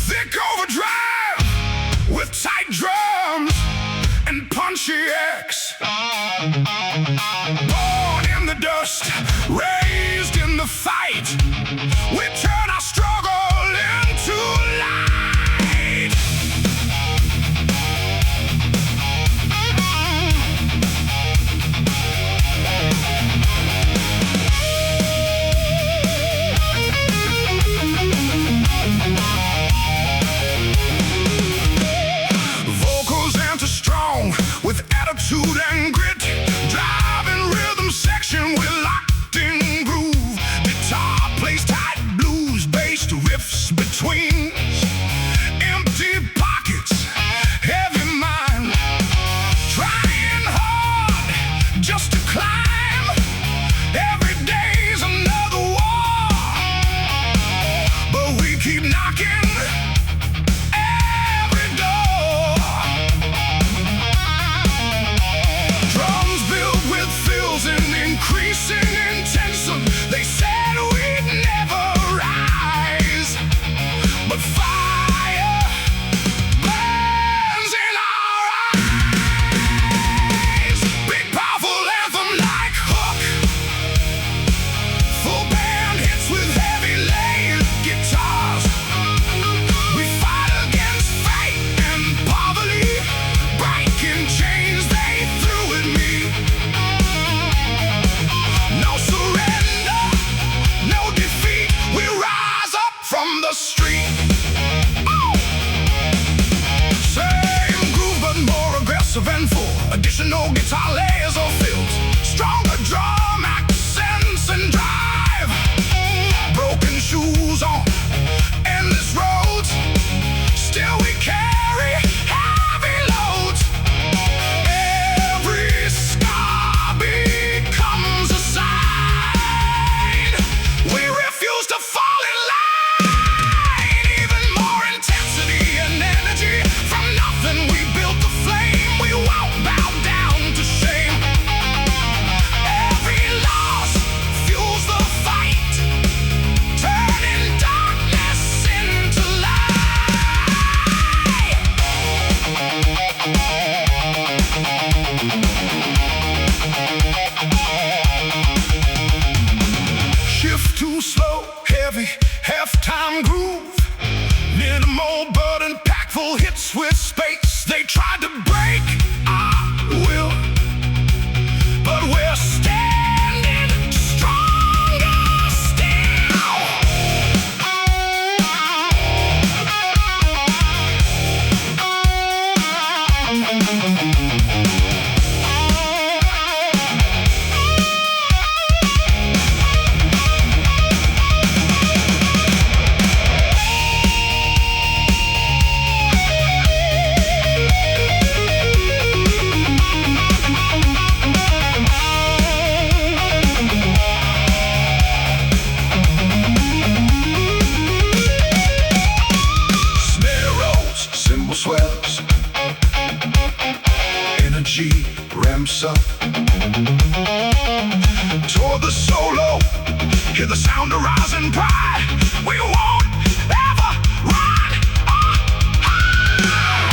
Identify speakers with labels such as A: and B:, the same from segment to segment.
A: Thick overdrive with tight drums and punchy X. Born in the dust, raised in the fight. We turn our struggle into light. Vocals anti-strong with attitude and grit. Driving rhythm section with locked in groove. Guitar plays tight, blues based riffs between. Empty pockets, heavy mind. Trying hard just to climb. Every day's another war, but we keep knocking every door. Drums built with fills and increasing intensity. They said we'd never rise, but fire burns in our eyes. Big powerful anthem like Hook. Full band hits with heavy layered guitars. We fight against fate and poverty, breaking chains they threw at me. No surrender, no defeat. We rise up from the street. Oh! Same groove but more aggressive and full. Additional guitar layers or fills. Stronger drum accents and drive. Broken shoes on endless roads. Still we carry heavy loads. Every scar becomes a sign. We refuse to fall in line. Even more intensity and energy. From nothing we built the flame. We won't bow down to shame. Every loss fuels the fight, turning darkness into light. Shift too slow, heavy, halftime groove. Minimal but impactful hits with space. They tried to break our will, but we're standing stronger still. Snare rolls, cymbal swells. Energy ramps up. Toward the solo, hear the sound of rising pride. We won't ever run or hide.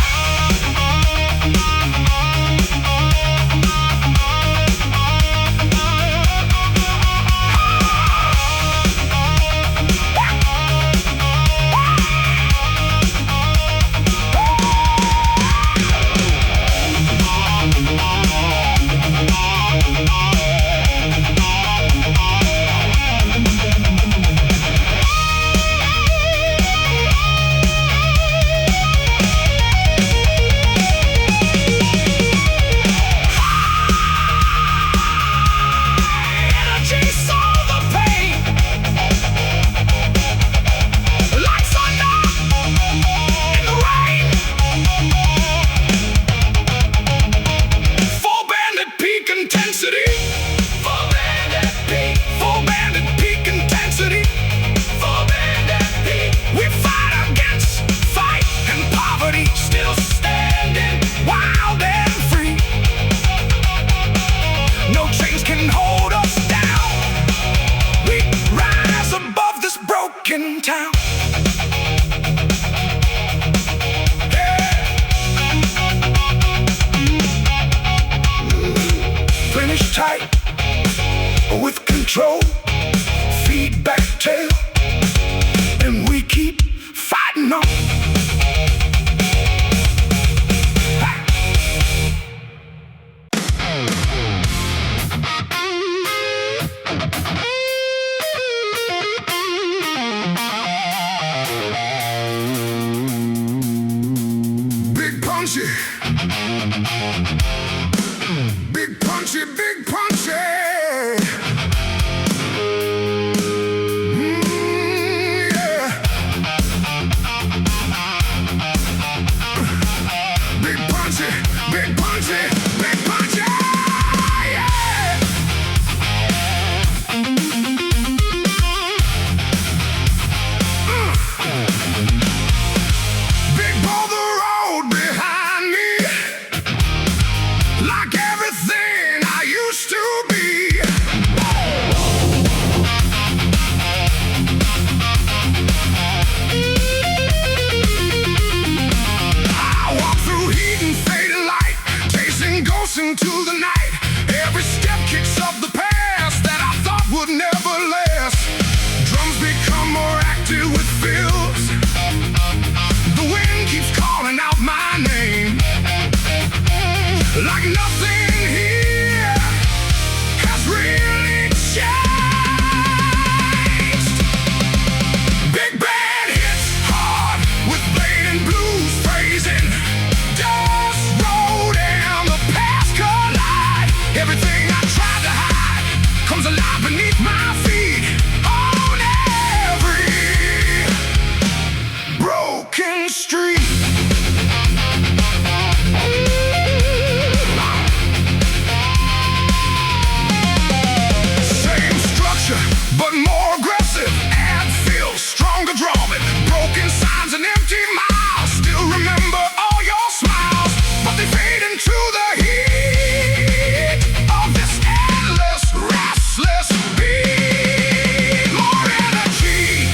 A: but more aggressive and feels stronger drumming. Broken signs and empty miles still remember all your smiles, but they fade into the heat of this endless, restless beat. More energy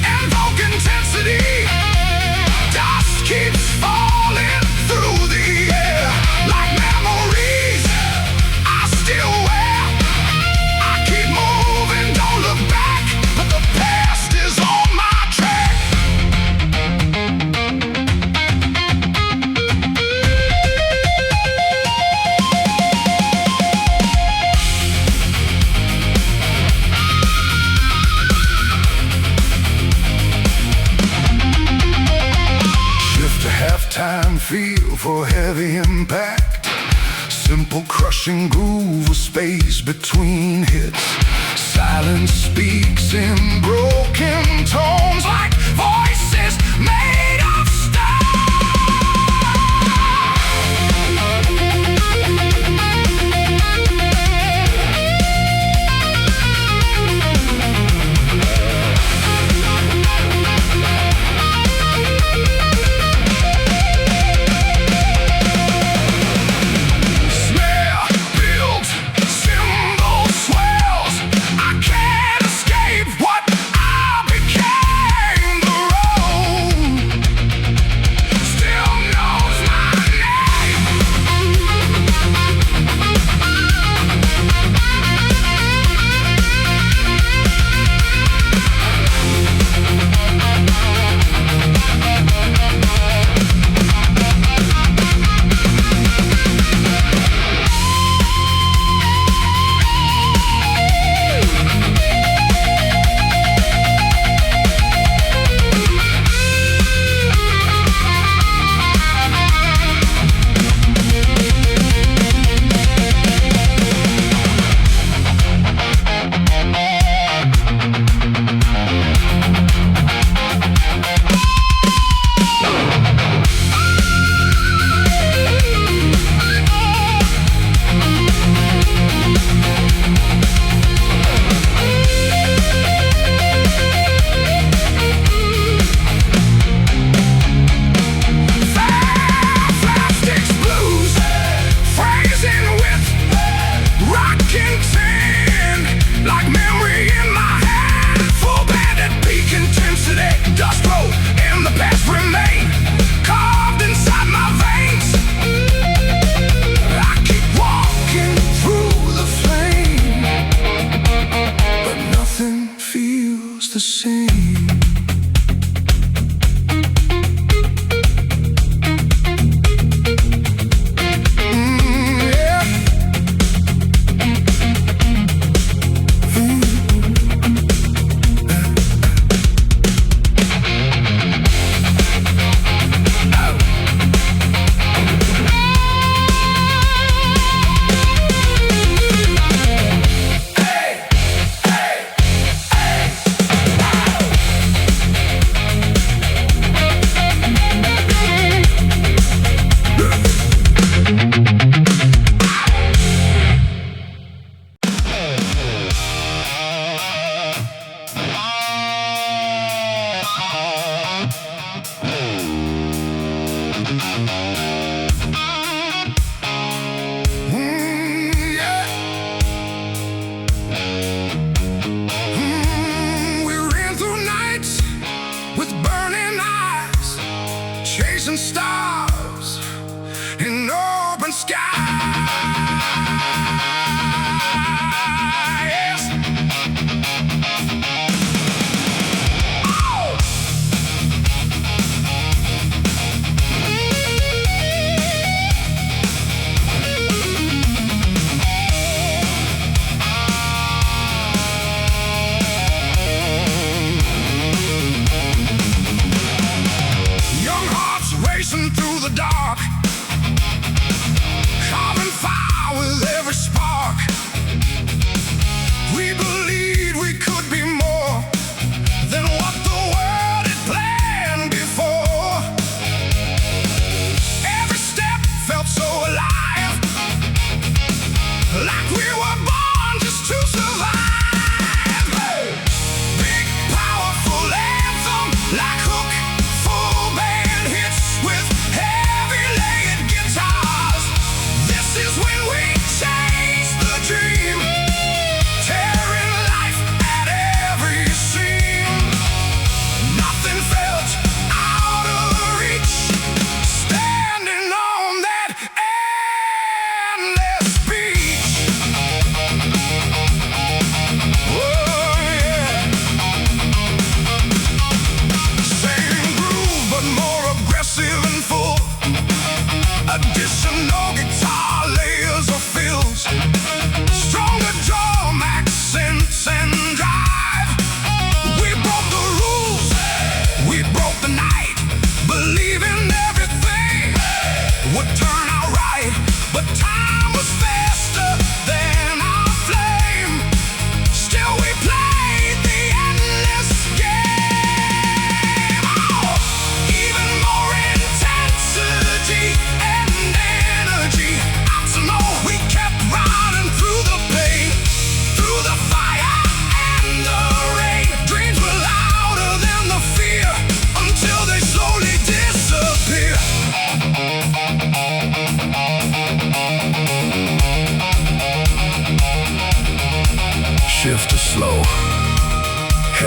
A: and vocal intensity. Dust keeps falling through the air like memories I still wear. I keep moving, don't look back, but the past is on my track. Shift to halftime, feel for heavy impact. Simple crushing groove, a space between hits. Silence speaks in broken tones like voices made of the same.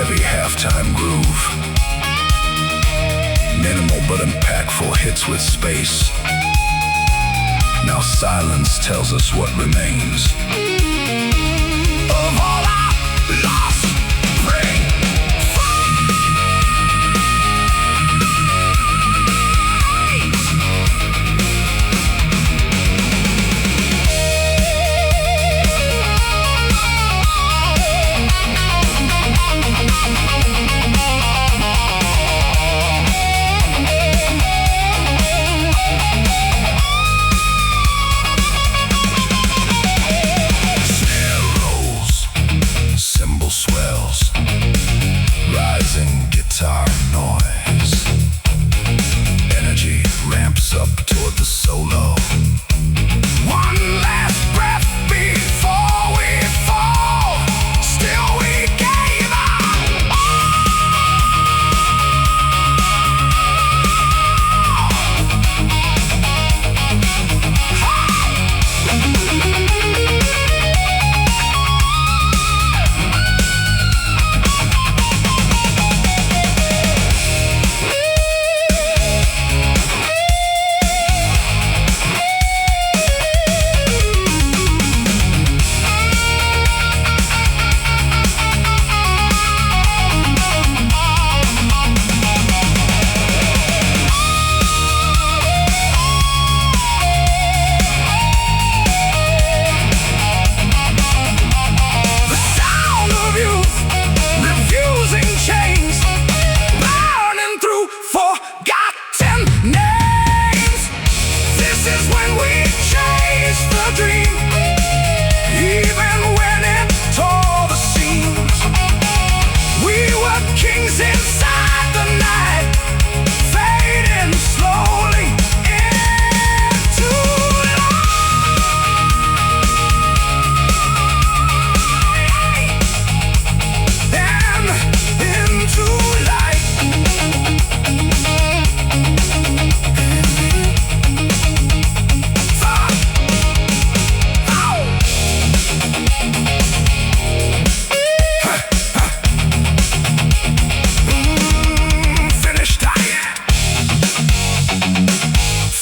A: heavy halftime groove. Minimal but impactful hits with space. Now silence tells us what remains. Of all our lost brain. Guitar noise. Energy ramps up toward the solo. One last breath before we fall. Still we gave up.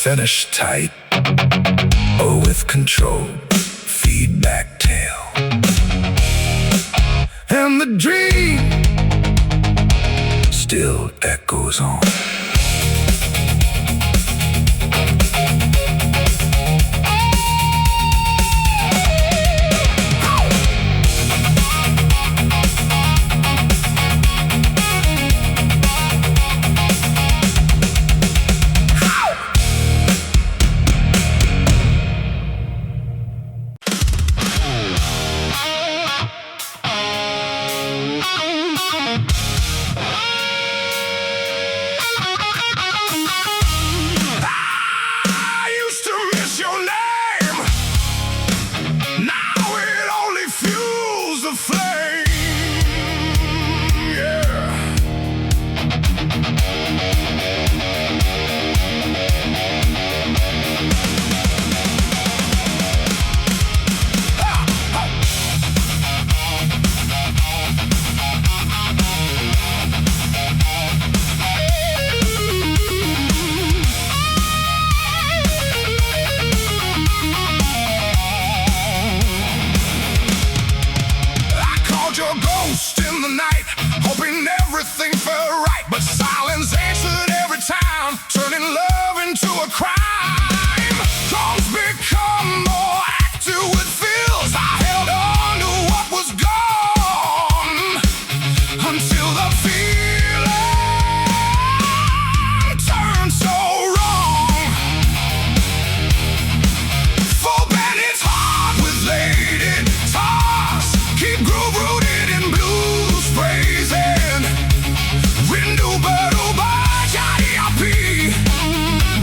A: Finish tight or with control, feedback tail. And the dream still echoes on. Everything felt right, but silence answered every time, turning love into a crime. Songs become more active with feels. I held on to what was gone until the feeling turned so wrong. Full bandits hard with lady guitars, keep groove rooted in blues praising.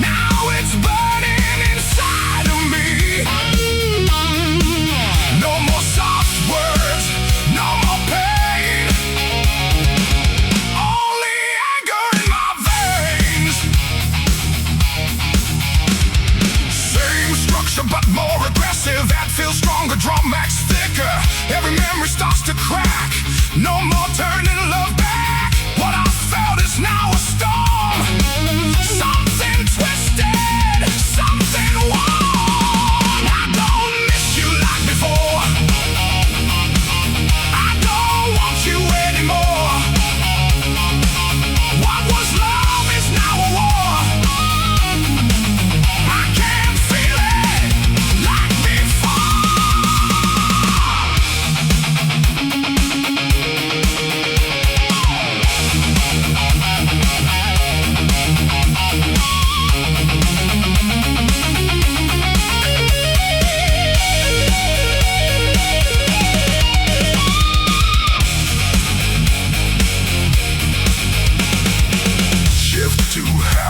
A: Now it's burning.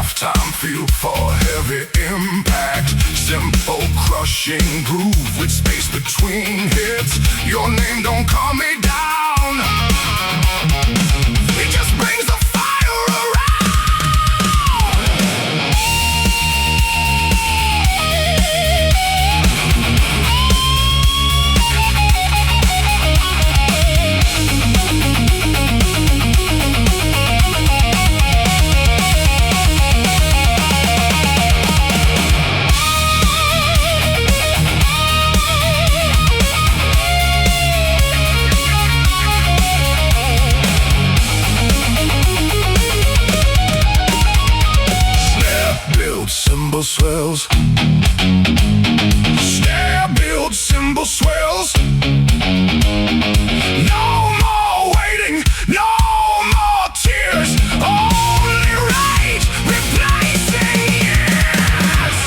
A: halftime feel for heavy impact. Simple crushing groove with space between hits. Your name don't calm me down. It just brings the fire around. Cymbal swells. Snare build, cymbal swells. No more waiting, no more tears. Only rage replacing years.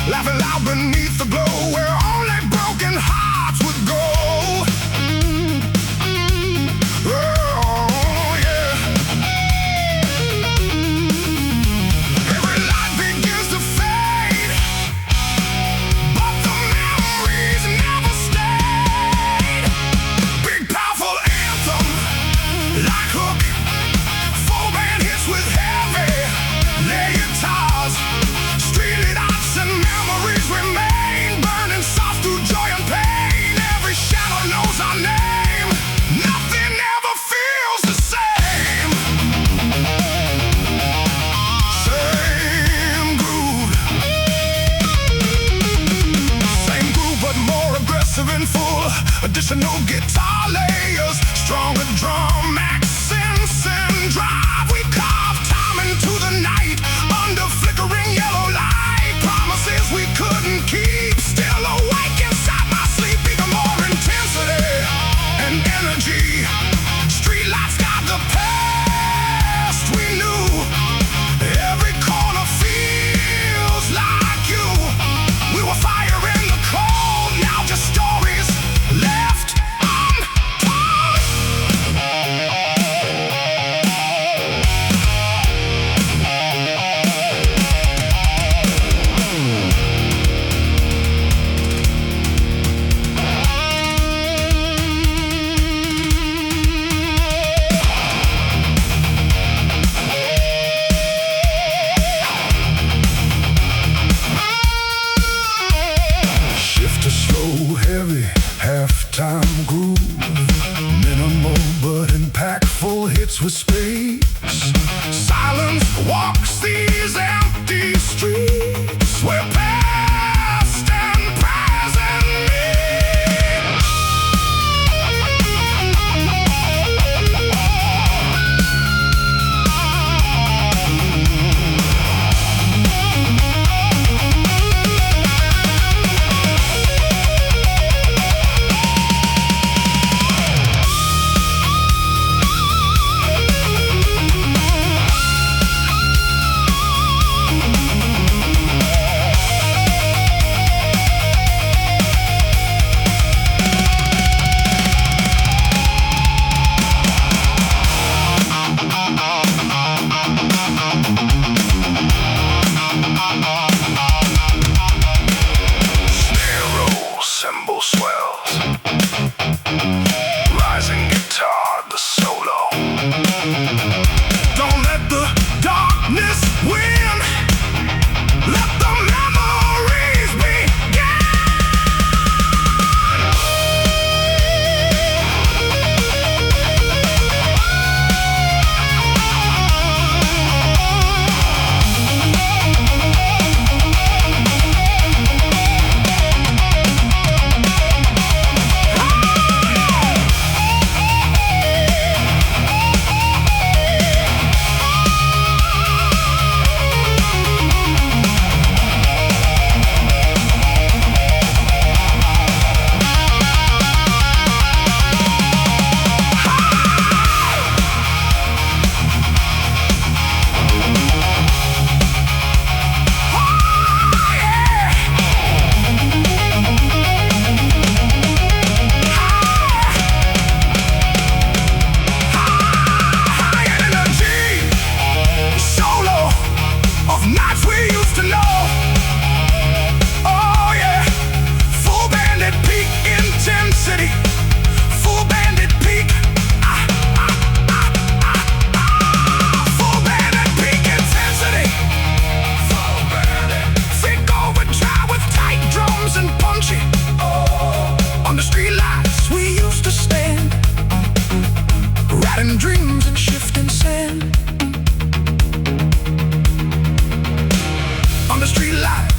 A: Laughing loud beneath the glow, where only broken hearts would go. Oh, yeah. Every light begins to fade, but the memories never stayed. Big powerful anthem, like hook. Full band hits with heavy lead guitars. Streetlit arts and memories remain, burning soft through joy and pain. Every shadow knows our name. Nothing ever feels the same. Same groove, but more aggressive and full. Additional guitar layers, stronger drum accents and drive. We carve time into the night under flickering yellow light. Promises we couldn't keep, still awake inside my sleep, even more intense.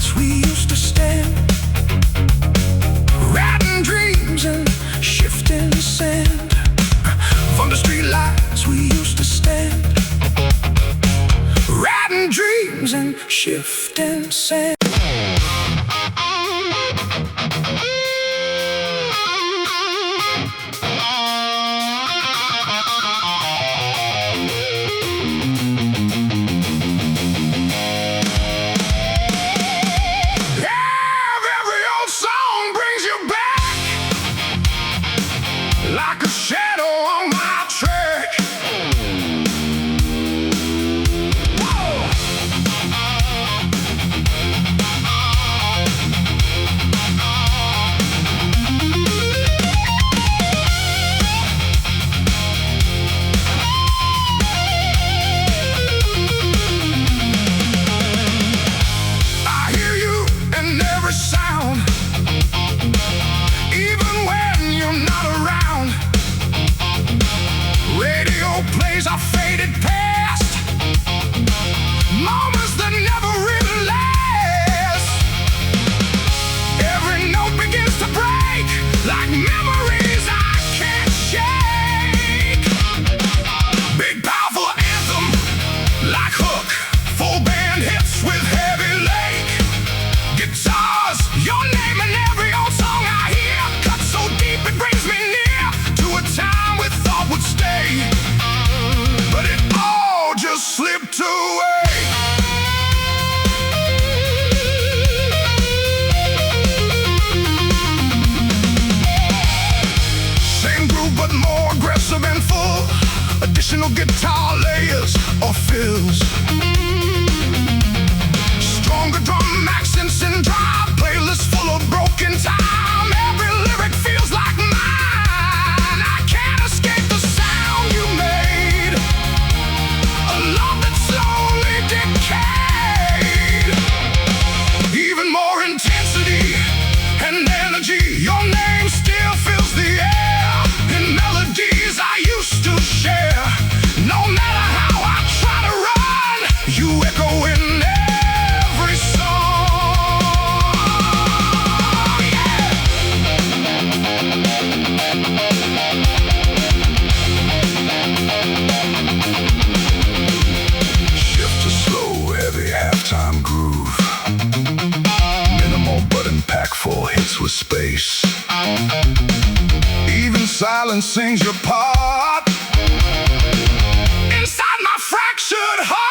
A: lights we used to stand, riding dreams and shifting sand. From the street lights we used to stand, riding dreams and shifting sand. Like a shadow on my track. Whoa. I hear you in every sound, even when you're not around. Radio plays our faded past, moments that never really last. Every note begins to break, like memories I can't shake. Big powerful anthem, like Hook, full band hits with heavy lake. Guitars, your name in every old song I hear, cut so deep it brings me near to a time we thought would stay, but it all just slipped away. Same groove but more aggressive and full, additional guitar layers or fills. Stronger drum accents and drive, playlist full of broken time. Every lyric feels like mine. I can't escape the sound you made, a love that slowly decayed. Even more intensity and energy, your name still fills the air in melodies I used to share. No matter how I try to run, you echo in every song. Yeah. Shift to slow, heavy halftime groove. Minimal but impactful hits with space. Even silence sings your part inside my fractured heart.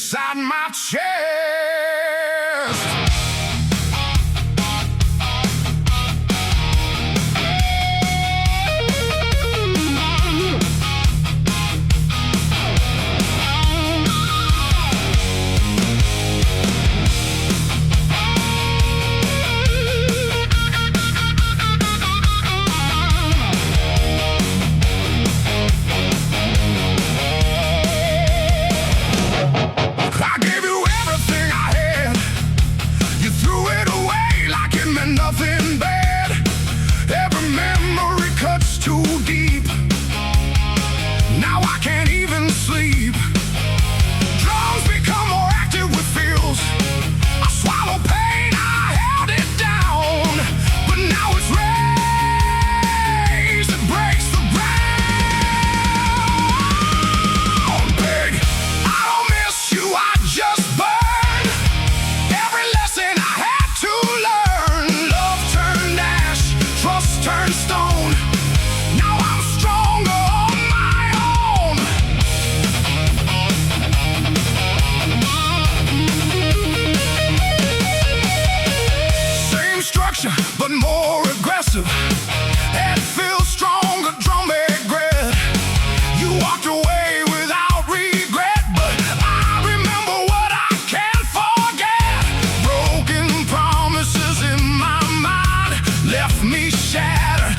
A: inside my chest. I gave you everything I had. You threw it away like it meant nothing bad. Every memory cuts too deep. Now I can't even sleep. Drums become more active with feels. I swallow pain, I held it down, but now it's raised, it breaks the ground. Big, I don't miss you, I just burn. Every lesson I had to learn. Love turned ash, trust turned stone. Now I'm stronger on my own. Same structure, but more aggressive. Head feels stronger, drum regret. You walked away without regret, but I remember what I can't forget. Broken promises in my mind left me shattered.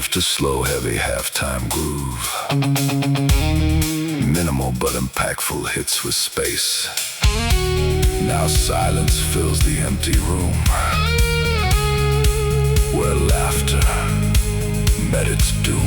A: shift to slow, heavy halftime groove. Minimal but impactful hits with space. Now silence fills the empty room, where laughter met its doom.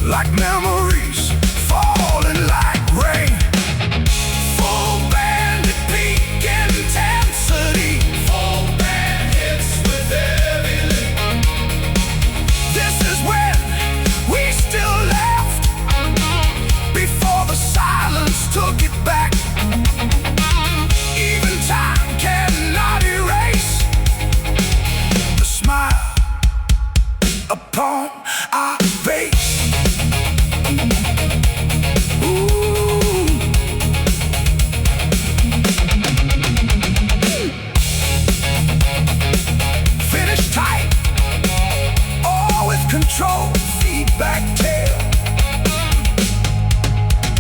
A: Like memories falling like rain. Full band at peak intensity. Full band hits with heavy lift. This is when we still left, before the silence took it back. Even time cannot erase the smile upon our face. Control, feedback tail,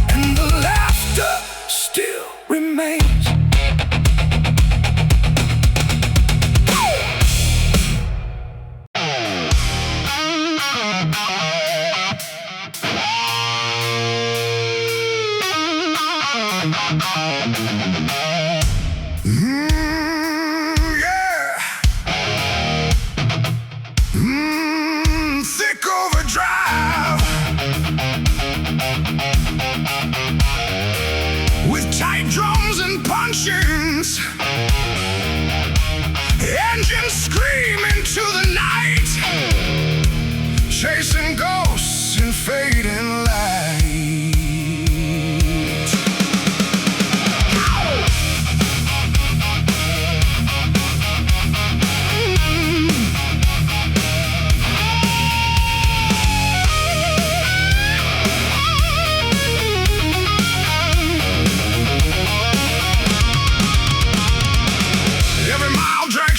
A: and the laughter still remains. Thick overdrive with tight drums and punchings, engines scream into the night, chasing ghosts in fading light.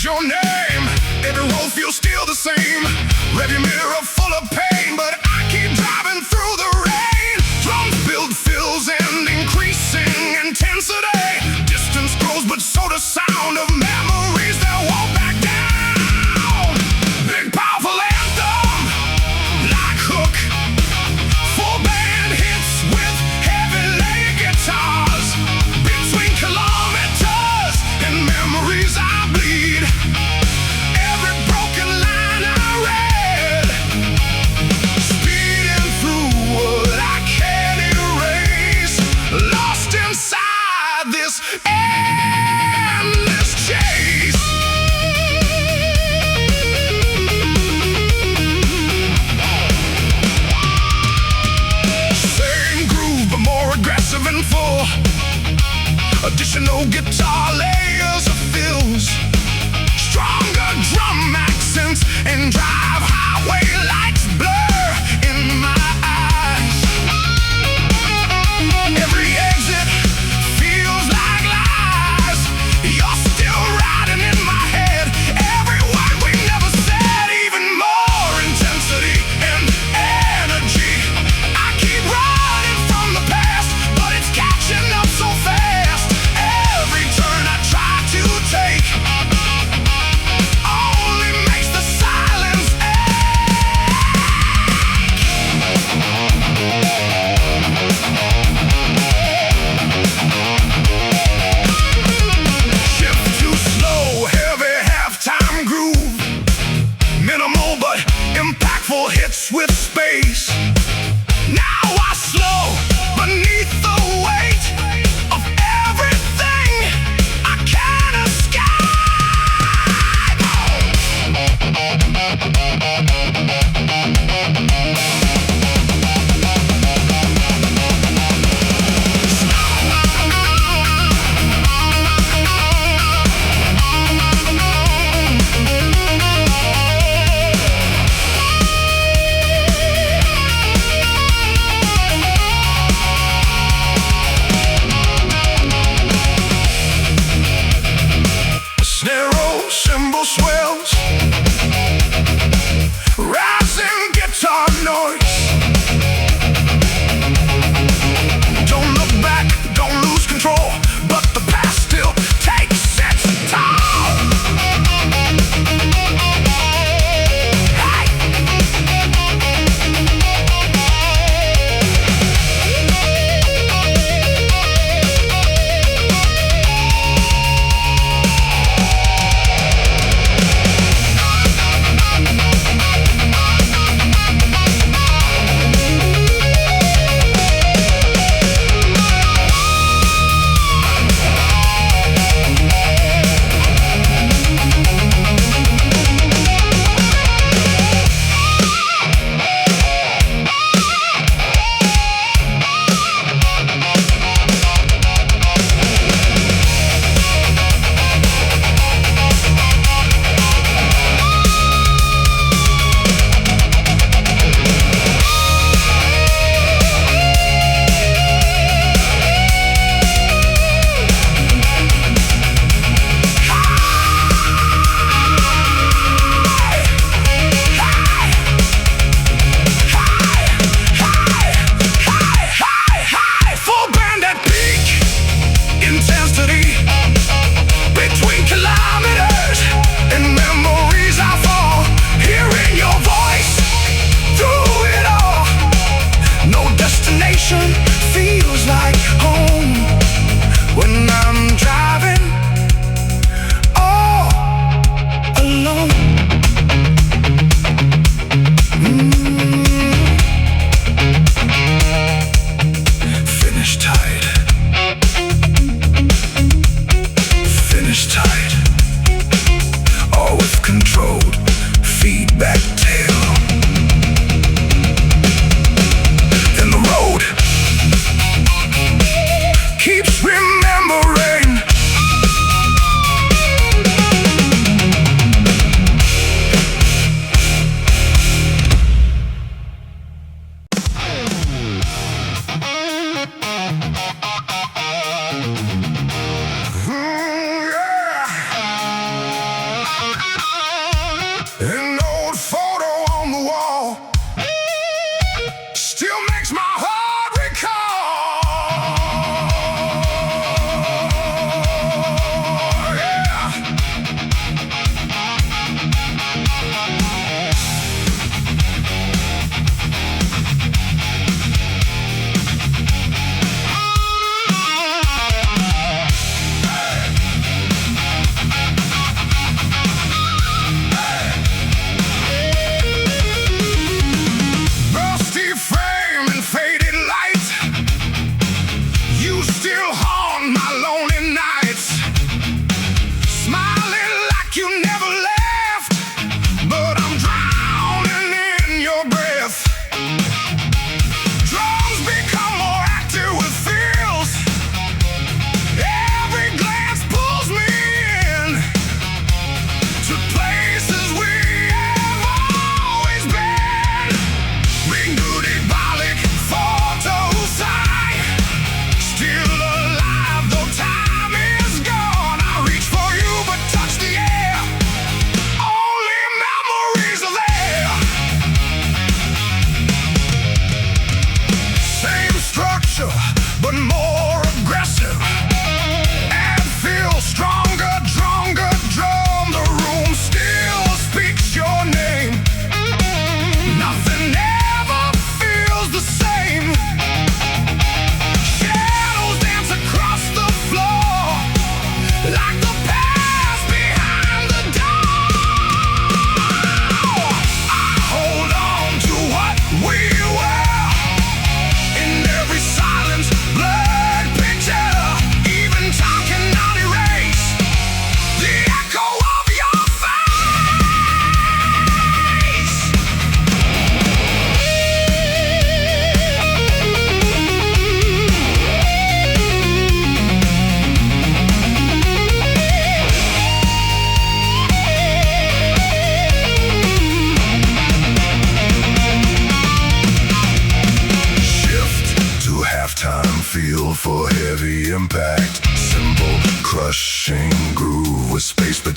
A: Your name, every road feels still the same. Rearview mirror full of pain, but I keep driving through the rain. Drums build fills and increasing intensity. Distance grows, but so does sound of memories that won't back down. Big powerful anthem, like hook. Full band hits with heavy layered guitars. Between kilometers and memories I bleed. Every broken line I read, speeding through what I can't erase. Lost inside this endless chase. Same groove, but more aggressive and full. Additional guitar layers of fills. Stronger drum accents and drive highway lights blur in my eyes. Every exit feels like lies. You're still riding in my head. Every word we never said, even more intensity and energy. I keep running from the past, but it's catching up so fast. Every turn I try to take only makes the silence shift too slow, heavy halftime groove. Minimal but impactful hits with space. Now I slow beneath the weight of everything I can't escape.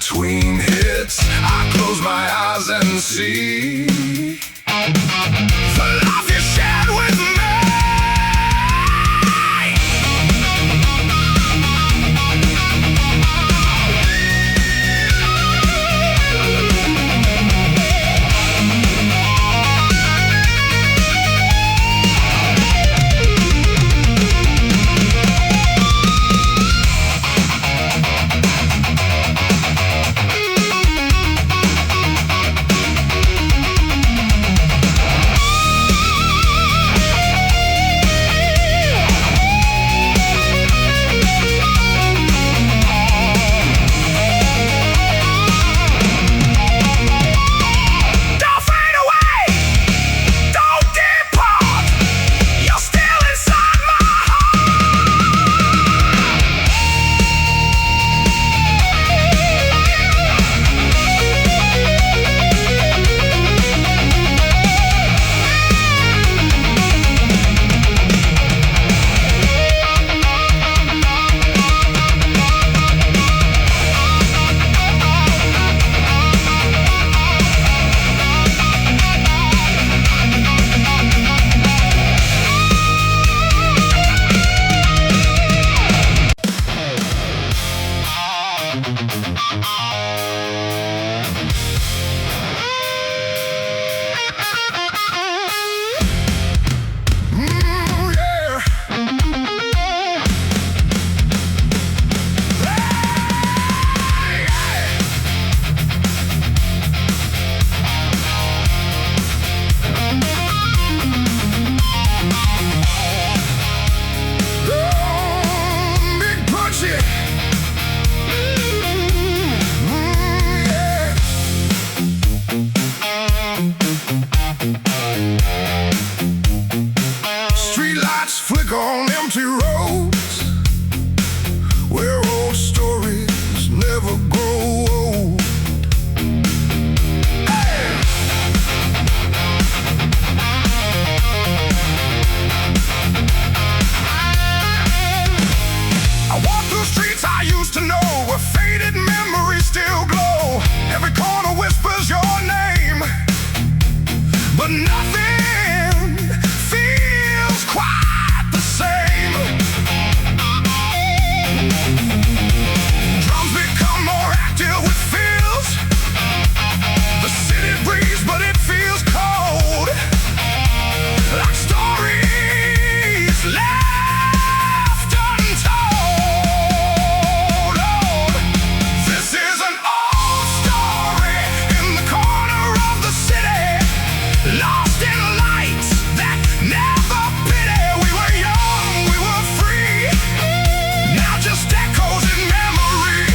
A: between hits, I close my eyes and see the life you shared with me. Streetlights flicker on empty roads where old stories never grow old. Hey! I walk through streets I used to know where faded memories still glow. Every corner whispers your name, but nothing feels quite the same. Drums become more active with feels. The city breathes, but it feels cold, like stories left untold. Oh, this is an old story in the corner of the city, lost in lights that never pity. We were young, we were free, now just echoes in memory.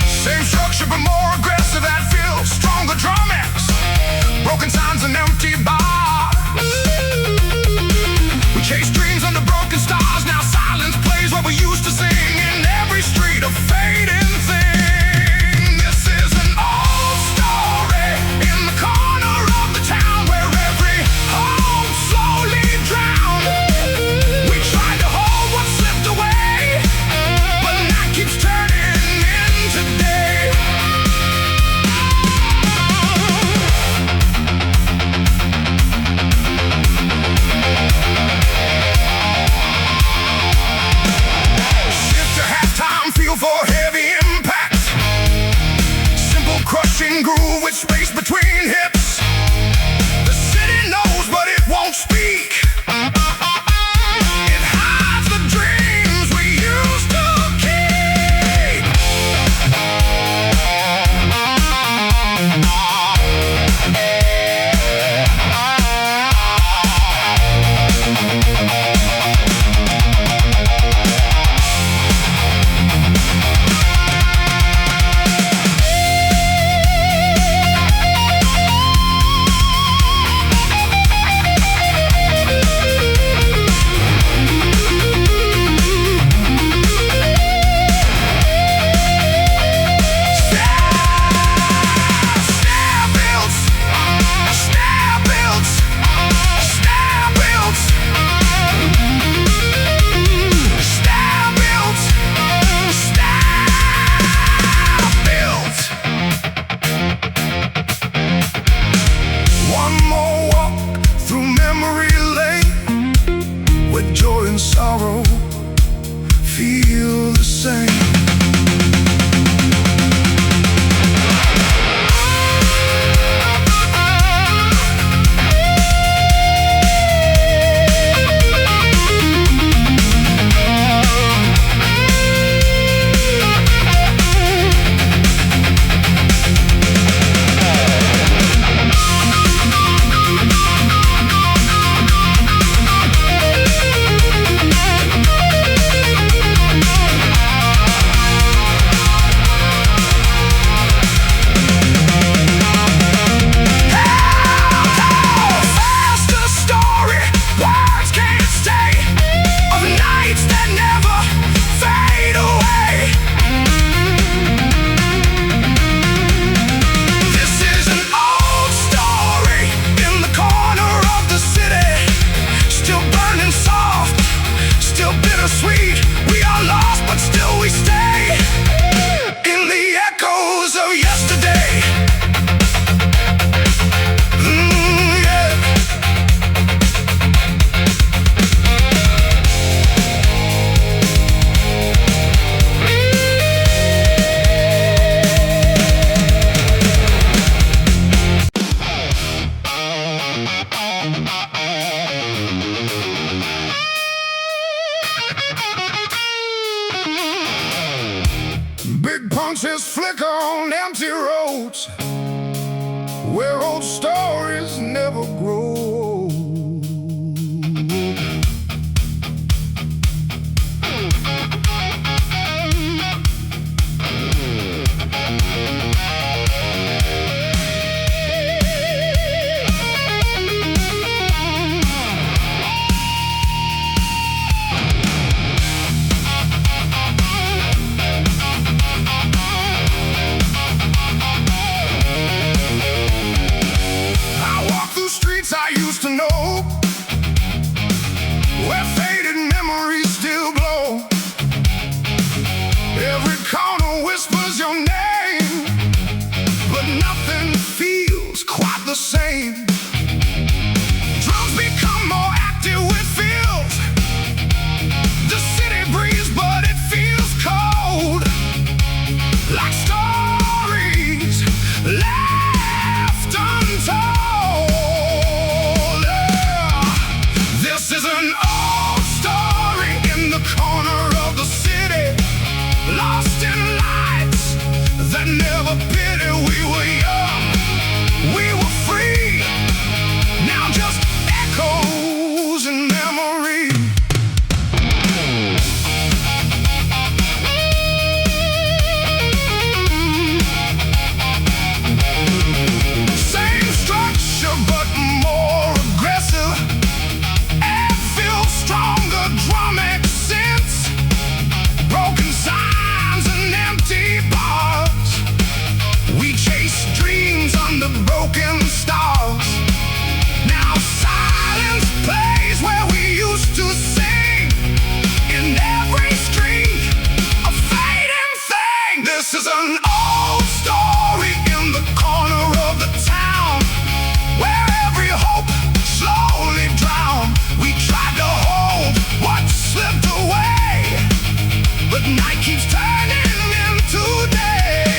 A: Same structure but more aggressive, that feels stronger drum mix, broken signs and empty bars. We chase dreams under broken stars, now silence plays what we used to sing in every street, a fading thing. This is an old story in the corner of the town where every home slowly drowned. We tried to hold what slipped away, but night keeps turning into day. Shift to halftime, feel for heavy impact. Simple crushing groove with space between hips. The city knows, but it won't speak. It hides the dreams we used to keep. music on empty roads where old stories never grow. I used to know, where faded memories still glow. Every corner whispers your name, but nothing feels quite the same. Drums become more active with feels. The city breeze, but it feels cold, like stories left untold. This is an old story in the corner of the city, lost in lights that never pity. We were young, we were free, now just echoes in memory. Same structure but more aggressive. Stronger drum accents, broken signs and empty bars. We chase dreams under broken stars. Now silence plays where we used to sing. In every string, a fading thing. This is an old story in the corner of the town, where every hope slowly drowned. We tried to hold what slipped away, but night keeps turning into day.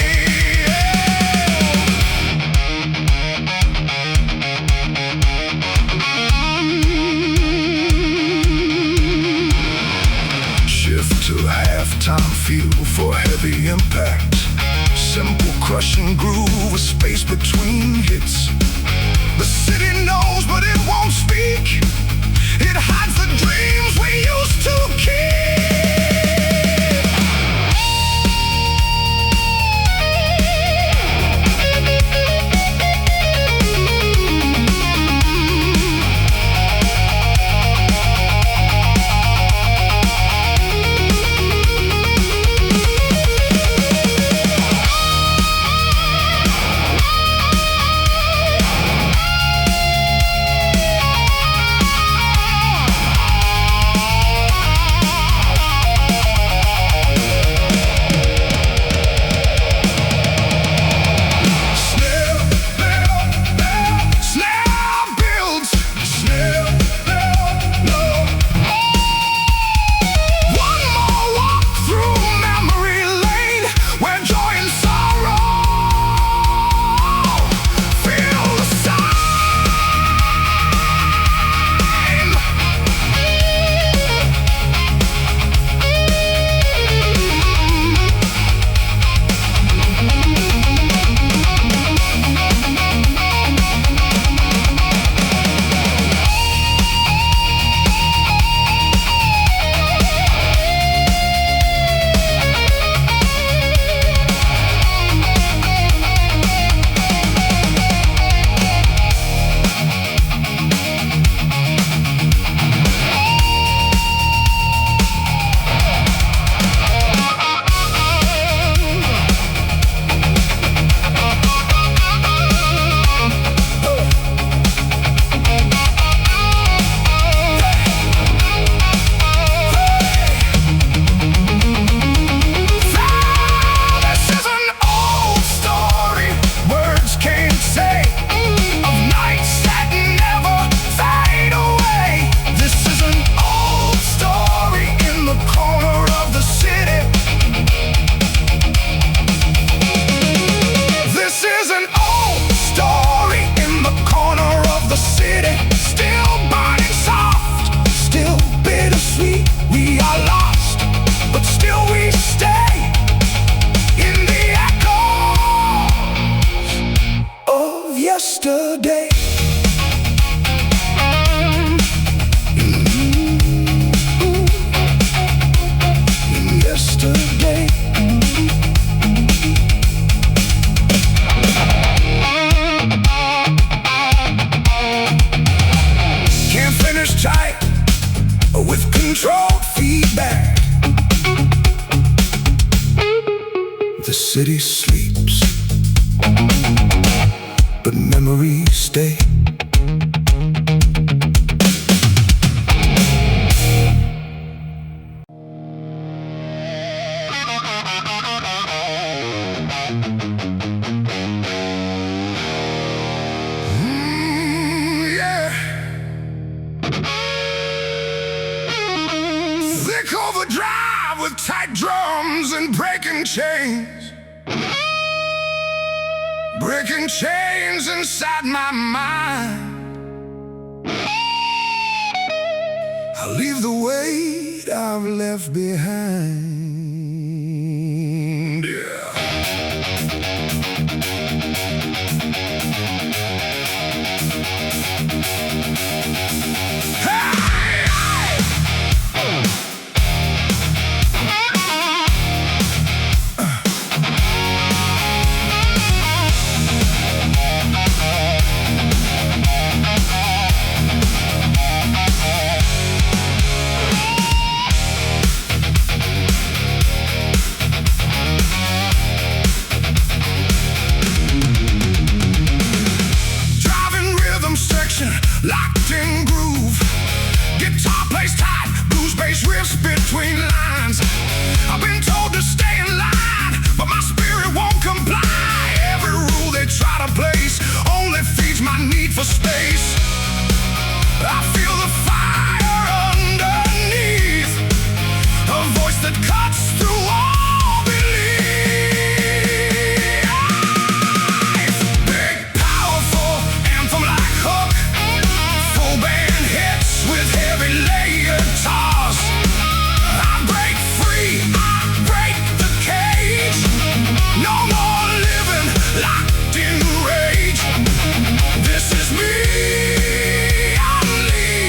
A: Shift to halftime feel for heavy impact. Simple crushing groove with space between hits. The city knows but it won't speak. It hides the dreams we used to keep. yesterday. Yesterday. Can't finish tight with controlled feedback. The city sleeps, but memories stay. Thick overdrive with tight drums and breaking chains. Breaking chains inside my mind. I leave the weight I've left behind. Yeah. Locked in groove, guitar plays tight, blues bass riffs between lines. I've been told to stay in line, but my spirit won't comply. Every rule they try to place only feeds my need for space. I feel the fire underneath, a voice that cuts through all belief. Big, powerful anthem like hook, band hits with heavy layered toss. I break free, I break the cage. No more living locked in rage. This is me, I'm leaving.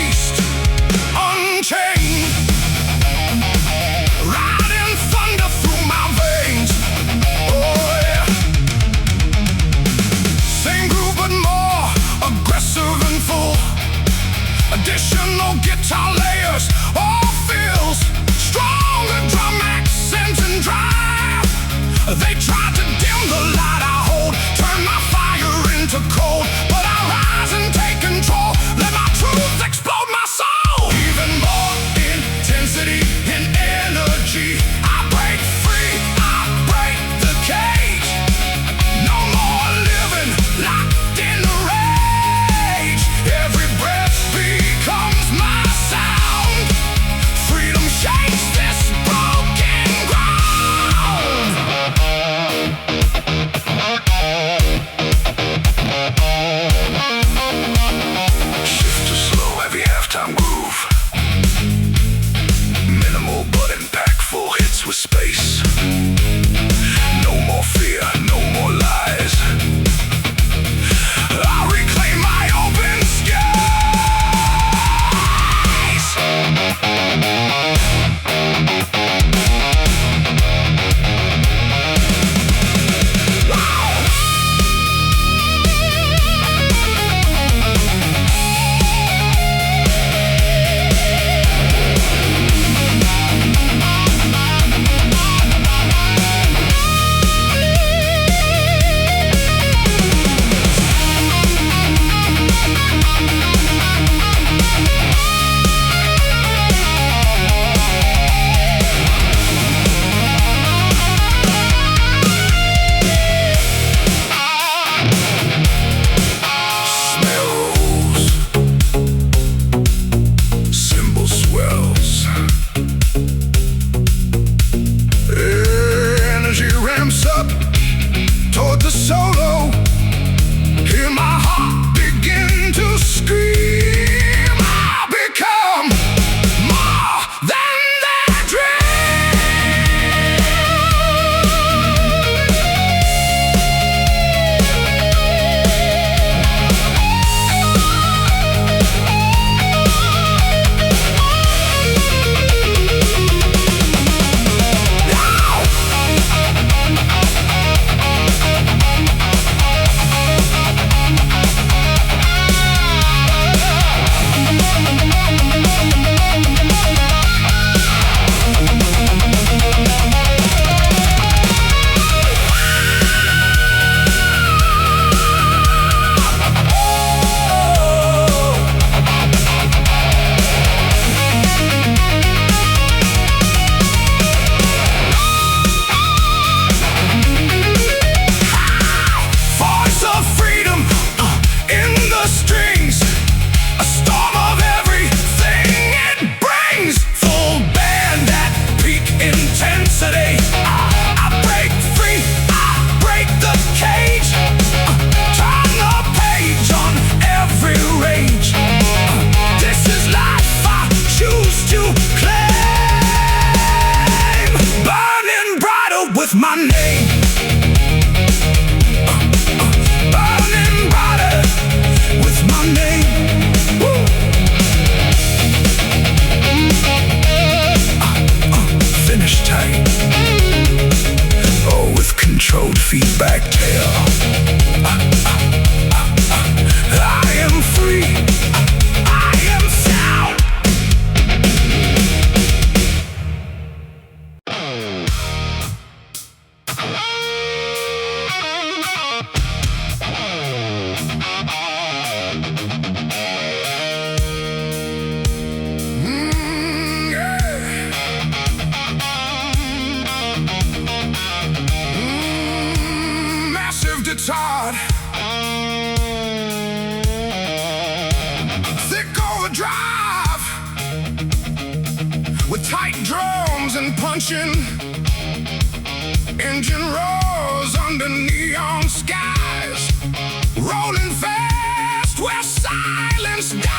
A: attention. Engine roars under neon skies, rolling fast where silence dies.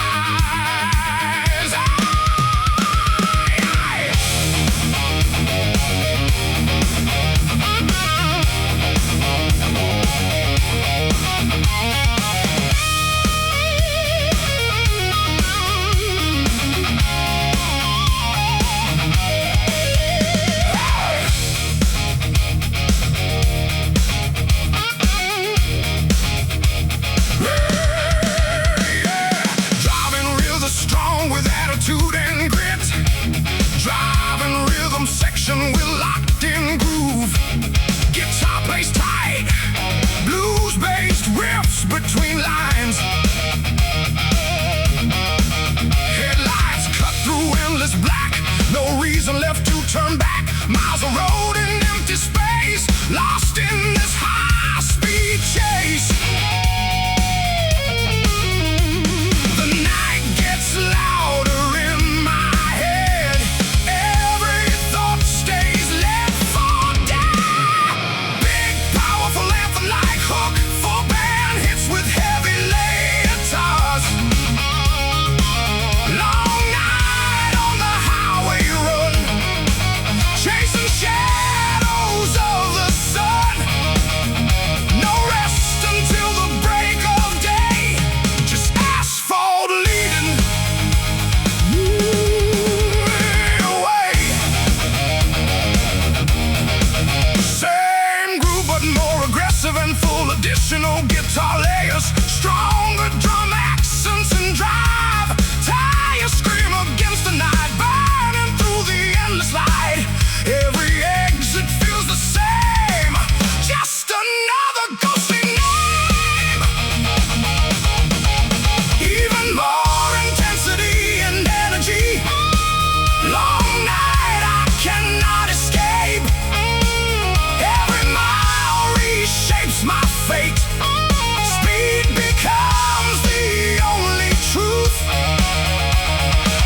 A: With locked-in groove, guitar plays tight, blues-based riffs between lines. Headlights cut through endless black, no reason left to turn back. Miles of road in empty space, lost in this high-speed chase. The night gets louder in my head. Every thought stays left for dead. Big, powerful anthem-like hook, full band hits with heavy layered guitars. Long night on the highway run, chasing shadows of the sun. No rest until the break of day, just asphalt leading away. Same groove but more aggressive and full, additional guitar layers, stronger drum accents and drive. Tires scream against the night, burning through the endless light. Every exit feels the same, just another ghostly name. Even more intensity and energy. Long night I cannot escape. Every mile reshapes my fate. Speed becomes the only truth.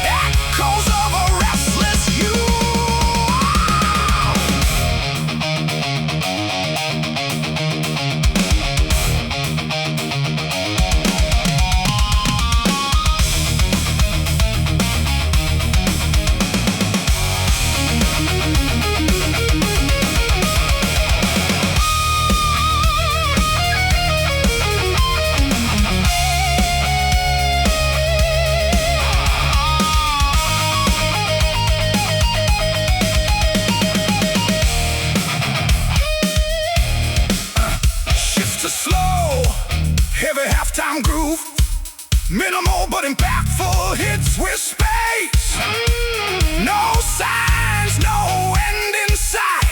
A: Echoes of a restless youth. Shift to slow, heavy halftime groove. Minimal but impactful hits with space. No signs, no end in sight.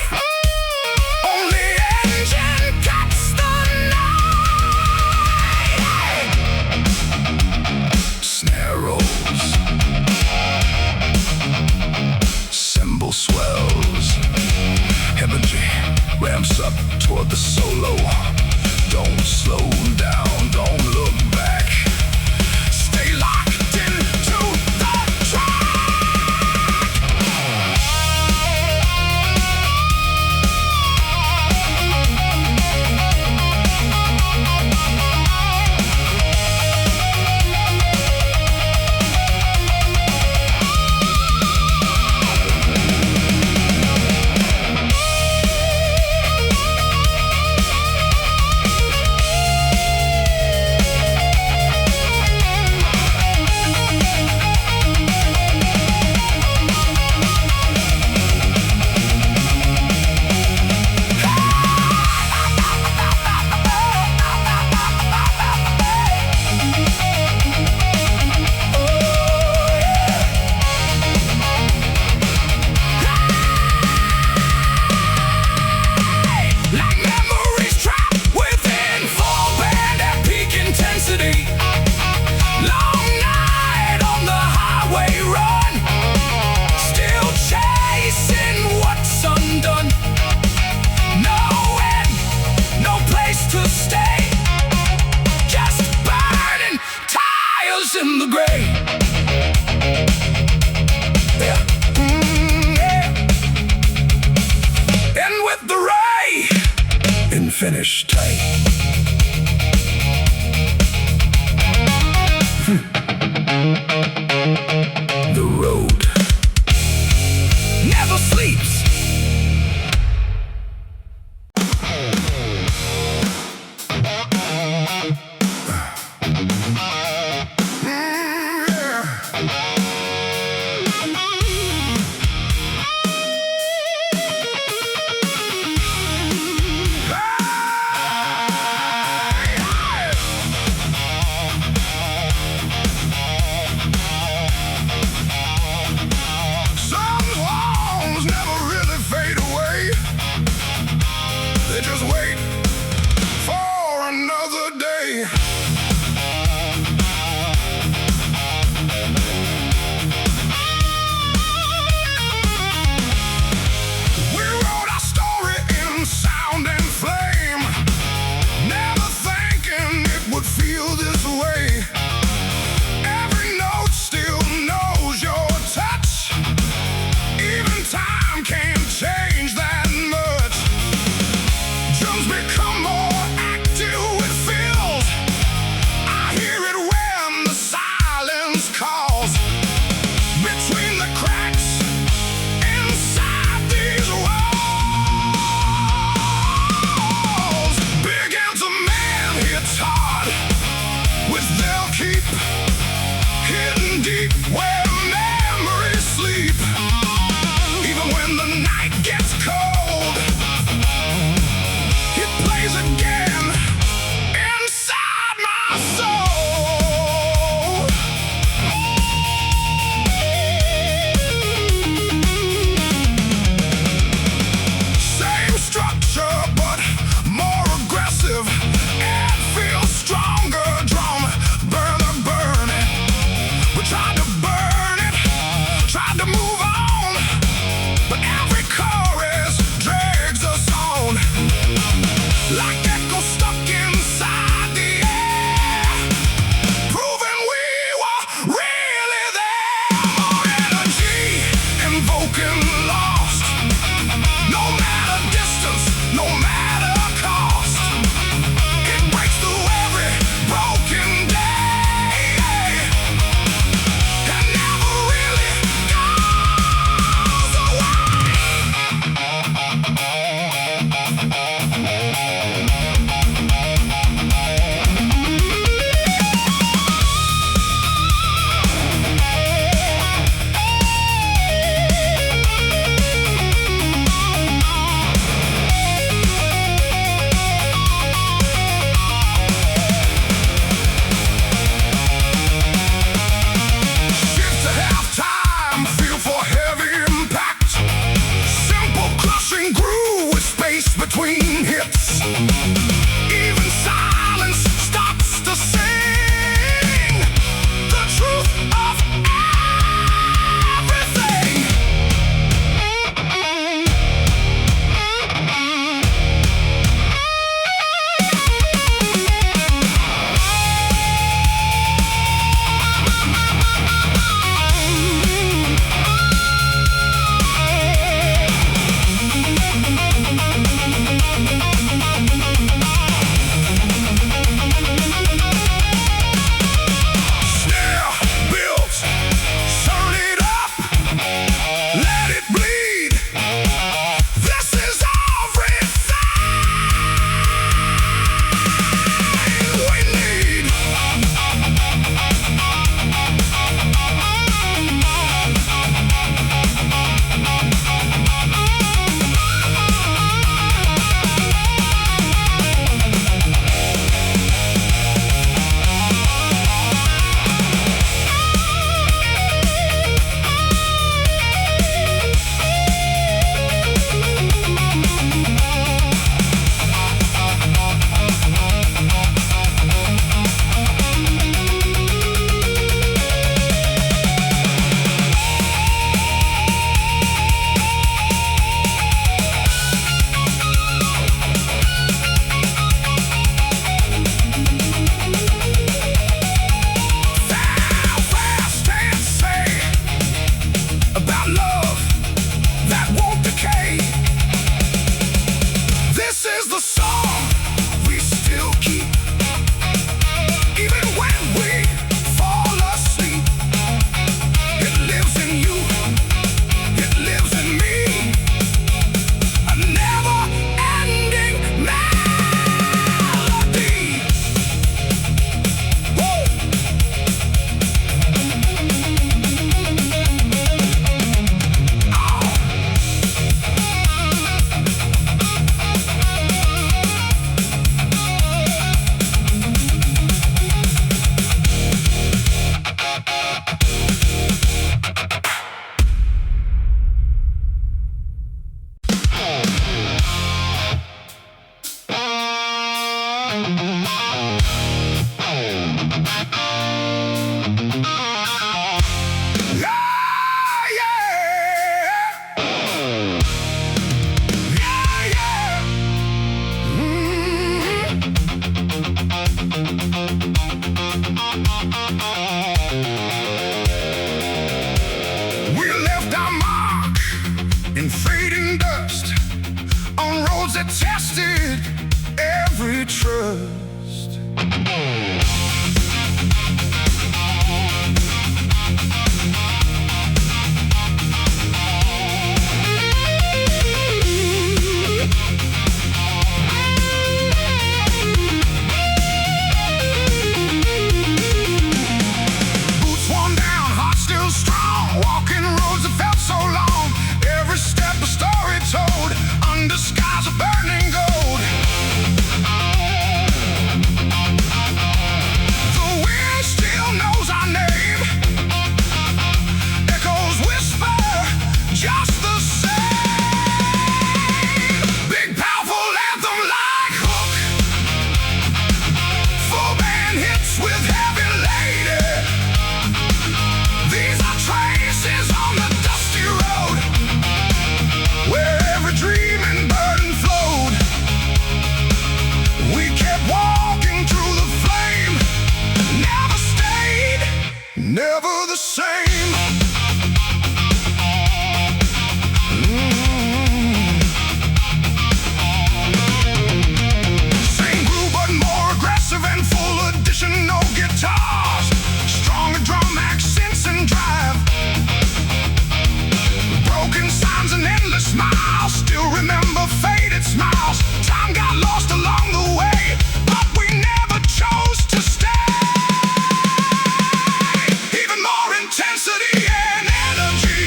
A: Only engine cuts the night. Snare rolls, cymbal swells. Energy ramps up toward the solo. Don't slow down, don't look back. Stay locked into the track. Like memories trapped within full band at peak intensity. Long night on the highway run, still chasing what's undone. No end, no place to stay, just burning tires in the gray. Yeah. Yeah. finish tight. The road never sleeps. They just wait for another day. We wrote our story in sound and flame, never thinking it would feel this way. Every note still knows your touch. Even time can't change that much. Drums become more active with fills. I hear it when the silence calls. Between the cracks inside these walls, begin to man hits hard with they'll keep hidden deep where memories sleep. Even when the night gets cold, it plays again inside my soul. Same structure but more aggressive. It feels stronger. Drum burn it. We tried to burn it, tried to move on, but every chorus drags us on. Like echoes stuck inside the air, We left our mark in fading dust on roads that tested every trust. Boots worn down, heart still strong, walking roads that felt so long. Every step a story told, under skies of burning gold. The wind still knows our name, echoes whisper just the same. Big powerful anthem like hook, full band hits with heavy lady. These are traces on the dusty road, where every dream and burden flowed. We kept walking through the flame, never stayed, never the same. Same groove but more aggressive and full additional guitars, stronger drum accents and drive, broken signs and endless smiles. Still remember faded smiles. Time got lost along the way, but we never chose to stay. Even more intensity and energy,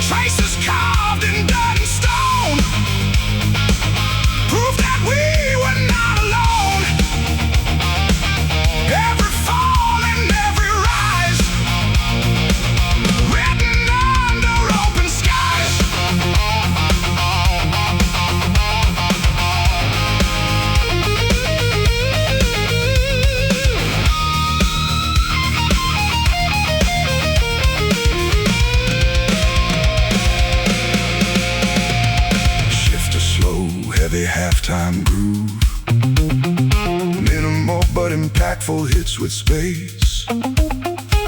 A: traces carved in dirt and stone, proof that we were not alone. Every fall and every rise, written under open skies. Shift a slow, heavy halftime groove, minimal but impactful hits with space.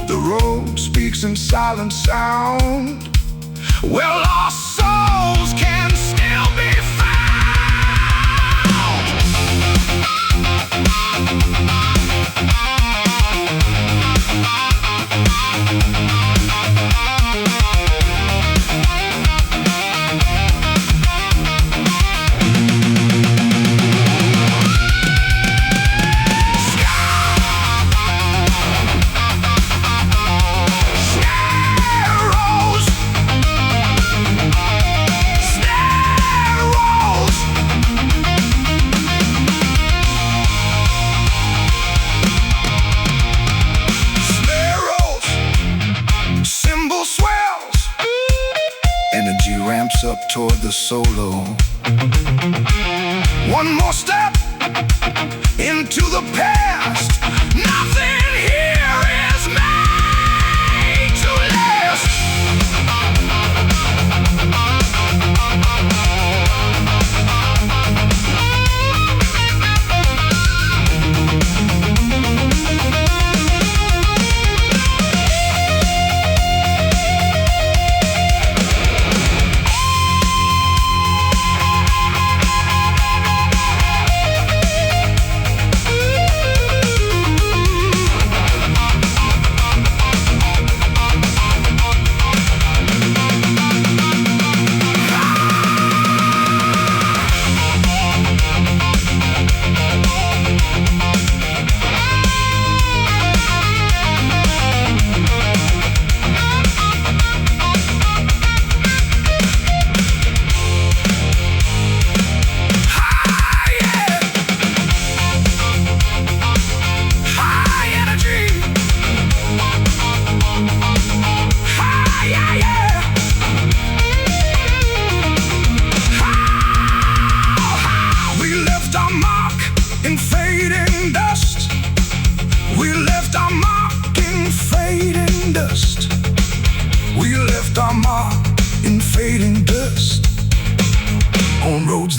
A: The road speaks in silent sound, where lost souls can still be found. Energy ramps up toward the solo. One more step into the past. Nothing here is made to last.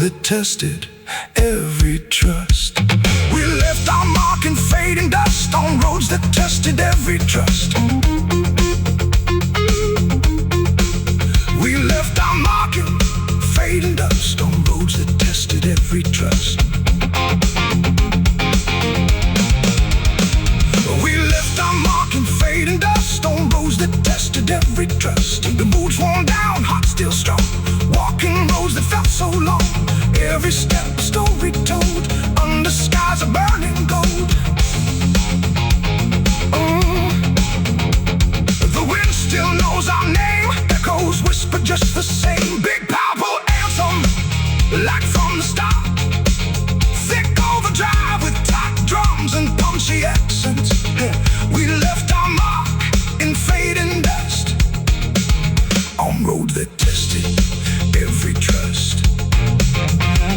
A: that tested every trust. We left left our mark in fading dust on roads that tested every trust. We left our mark in fading dust on roads that tested every trust. We left our mark in fading dust on roads that tested every trust. The boots worn down, heart still strong, walking roads that felt so long. Every step a story told, under skies of burning gold. The wind still knows our name, echoes whisper just the same. Big powerful anthem, like from the start. Thick overdrive with tight drums and punchy accents. We left our mark in fading dust on road that tested every trust.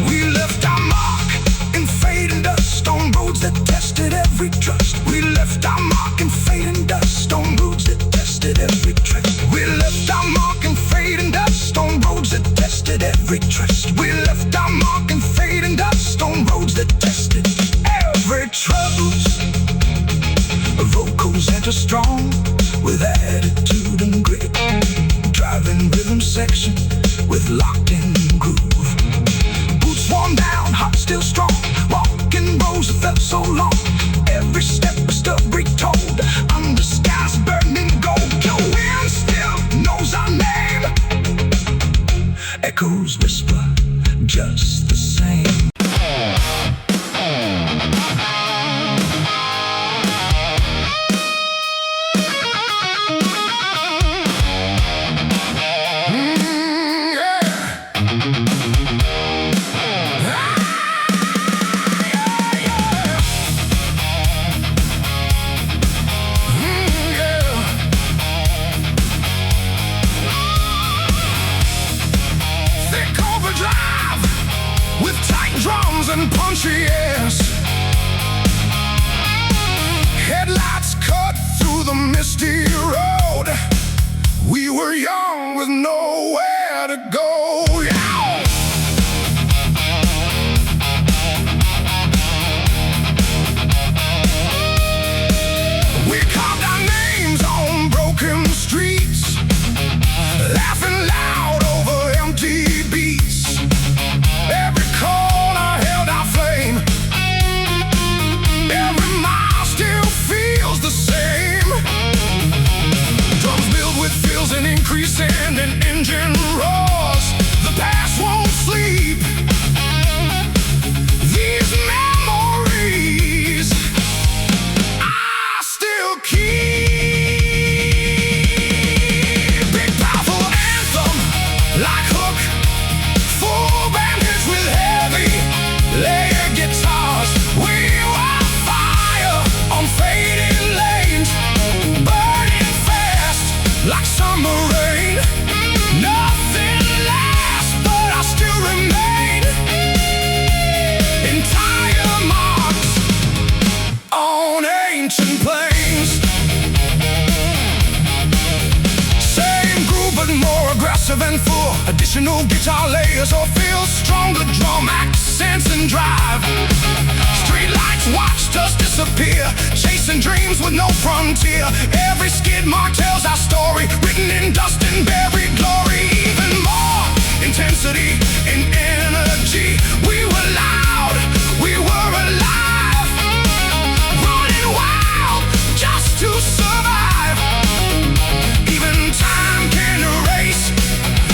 A: We left our mark in fading dust on roads that tested every trust. We left our mark in fading dust on roads that tested every trust. We left our mark in fading dust on roads that tested every trust. We left our mark in fading dust on roads that tested every trust. Vocals enter strong with attitude and grit, driving rhythm section with locked-in groove. Boots worn down, heart still strong, walking roads that felt so long. Every step a story told, under skies burning gold. The wind still knows our name, echoes whisper just the same. Drums and punchy airs, headlights cut through the misty road. We were young with nowhere to go. Yeah. We carved our names on broken streets, laughing loud over empty beats. Every corner held our flame, every mile still feels the same. Drums build with fills and increase and an engine roars. The past won't sleep. These memories I still keep. Big powerful anthem, like hook, full bandage with heavy layered guitars. We were fire on fading lanes, burning fast like summer rain. Nothing lasts, but I still remain. Entire marks on ancient plains. Same groove but more aggressive and full. Additional guitar layers or fills, stronger drum accents and drive. Street lights watched us disappear, chasing dreams with no frontier. Every skid mark tells our story, written in dust and buried glory. Even more intensity and energy. We were loud, we were alive, running wild just to survive. Even time can erase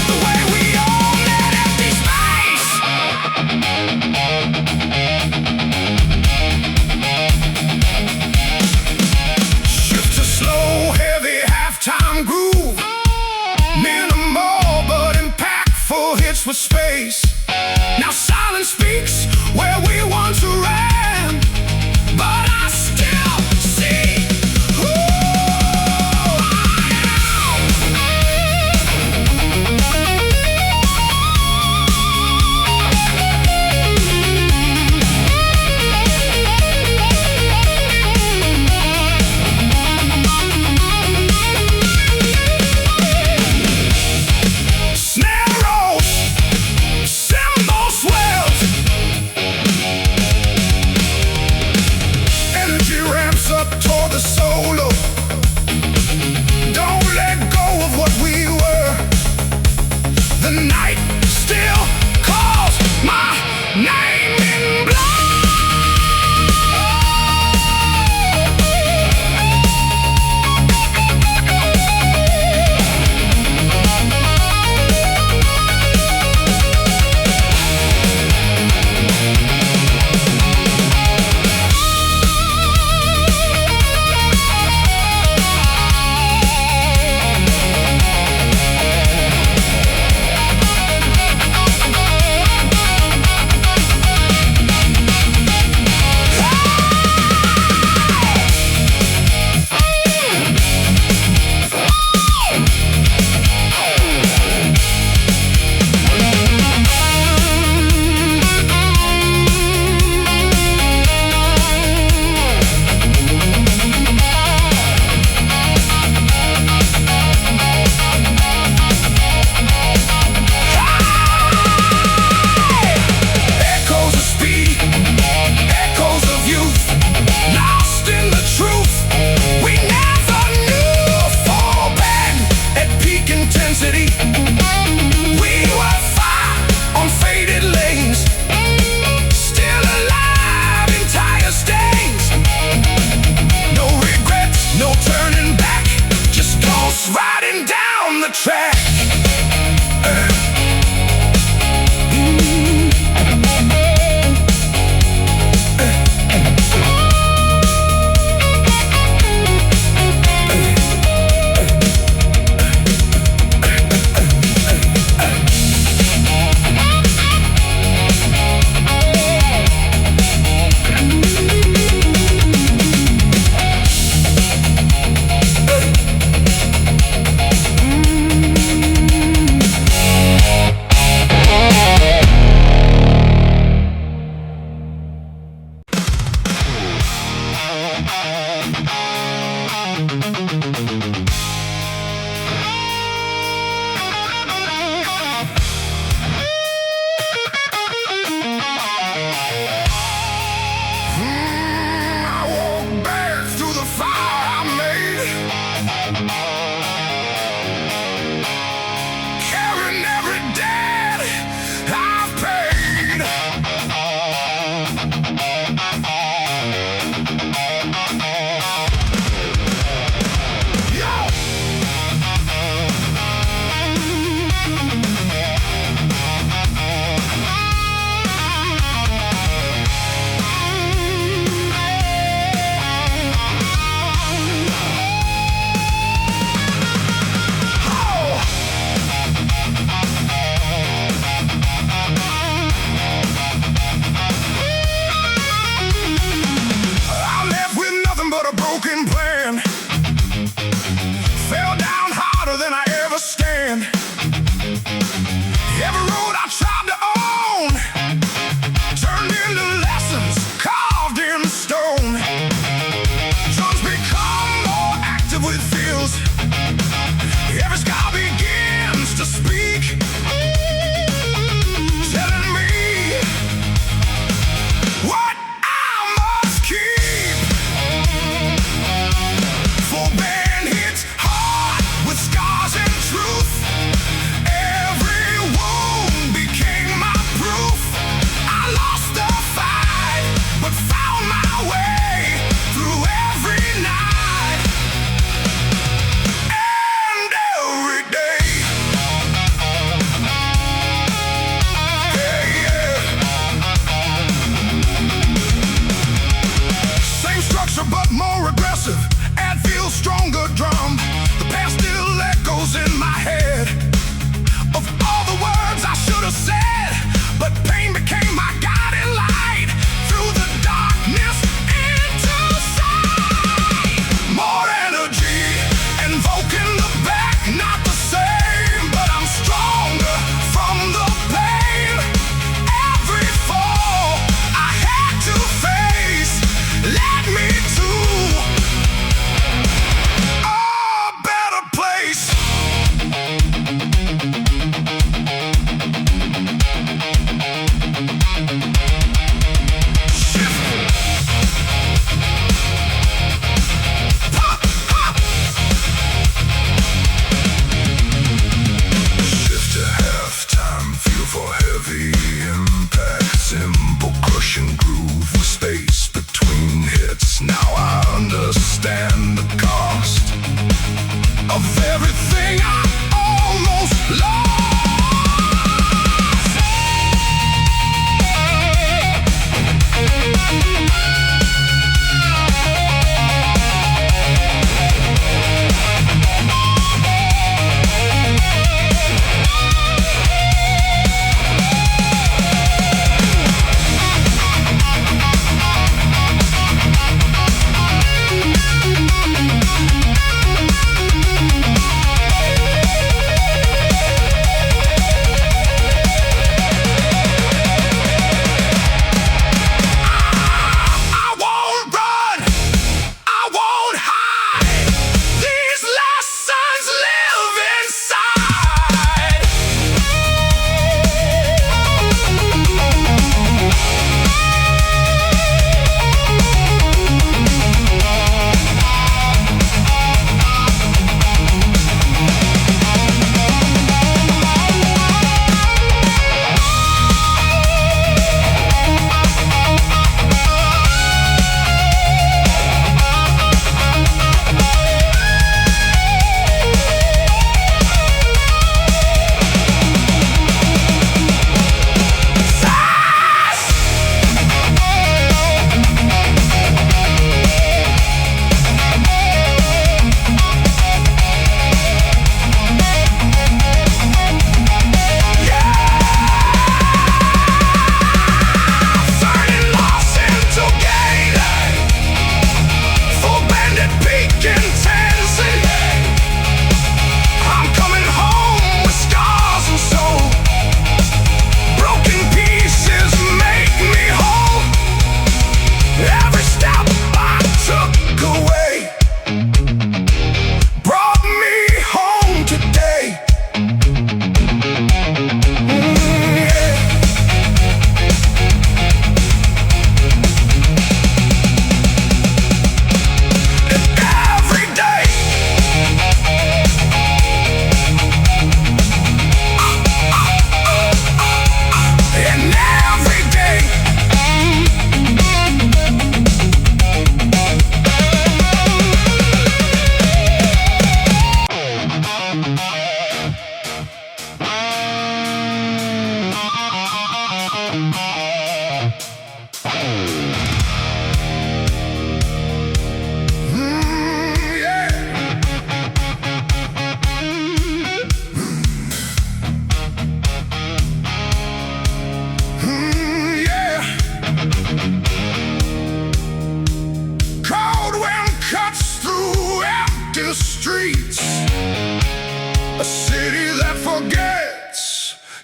A: the way we own that empty space. Shift to slow, heavy halftime groove. Minimal but impactful hits with space. Now silence speaks Plan. Fell down harder than I ever stand. Every road I tried to own turned into lessons carved in stone. Drums become more active with feels. Every sky begins to speak, telling me what I must keep. For band hits hard with scars and truth. Every wound became my proof. I lost the fight, but found my way through every night and every day. Hey, yeah. Same structure but more aggressive. And feel stronger drum. The past still echoes in my head of all the words I should have said, but pain became my guiding light through the darkness into sight. More energy, invoking the back, not the same, but I'm stronger from the pain. Every fall I had to face led me to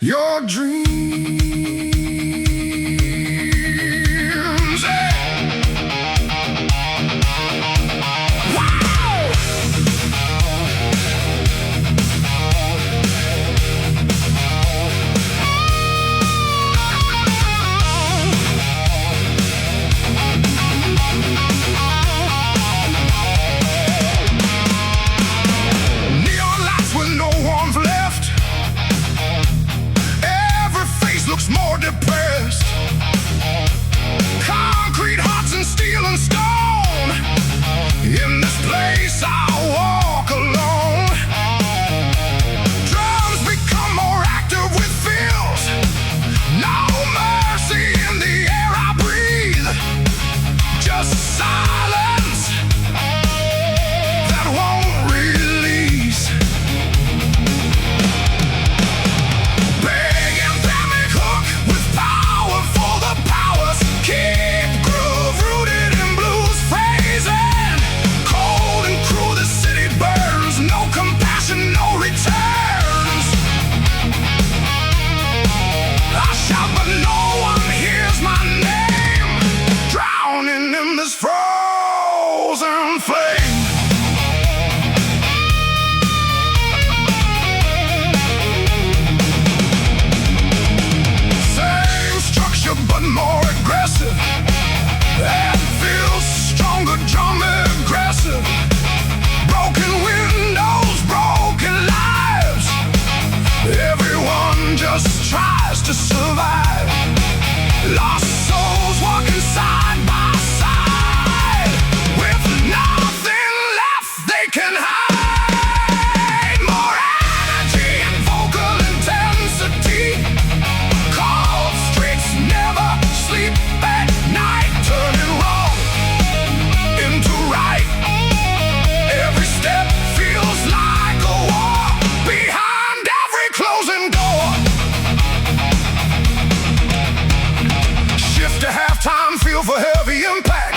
A: your dreams. Hey. Wow! Neon lights with no warmth left. Every face looks more depressed. Concrete hearts and steel and stone. In this place I walk alone. Drums become more active with feels. No mercy in the air I breathe. Just silence that won't release. Big anthemic hook with power for the powers. Keep groove rooted in blues phrasing. Cold and cruel the city burns. No compassion, no returns. I shout but no one hears my name. Drowning in this frozen flame. Same structure but more aggressive. That feels stronger, drum aggressive. Broken windows, broken lives. Everyone just tries to survive. Lost souls walking side by side. With nothing left they can hide. More energy and vocal intensity. Cold streets never sleep at night. Turning wrong into right. Every step feels like a war. Behind every closing door. Shift to halftime, feel for heavy impact.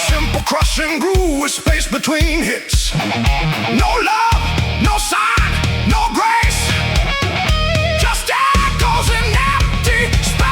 A: Simple crushing groove with space between hits. No love, no sign, no grace. Just echoes in empty space.